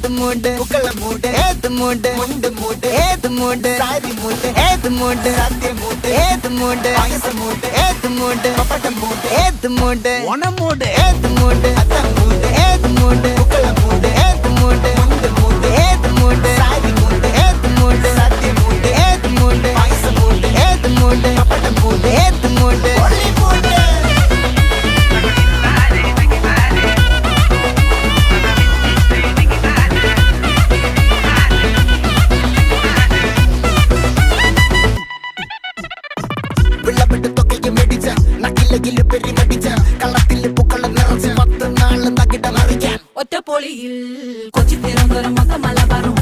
ഏത് മൂട് പുക്കള മൂട് ഏത് മൂട് മുണ്ട് മൂട് ഏത് മൂട് സാരി മൂട് ഏത് മൂട് സദ്യ മൂട് ഏത് മൂട് പായസ മൂട് ഏത് മൂട് പപ്പടം മൂട് ഏത് മൂട് ഓണം മൂട് ഏത് മൂട് അത്തം മൂട് ഏത് മൂട് പുക്കള മൂട് ഏത് മൂട് മുണ്ട് മൂട് ഏത് മൂട് സാരി മൂട് ഏത് മൂട് സദ്യ മൂട് ഏത് മൂട് പായസ മൂട് ഏത് മൂട് പപ്പടം മൂട് ഏത് മൂട് ഒളി മൂട് ഒറ്റപ്പൊളിയിൽ കൊച്ചി തിരുവനന്തപുരം മൊത്തം മലബാറും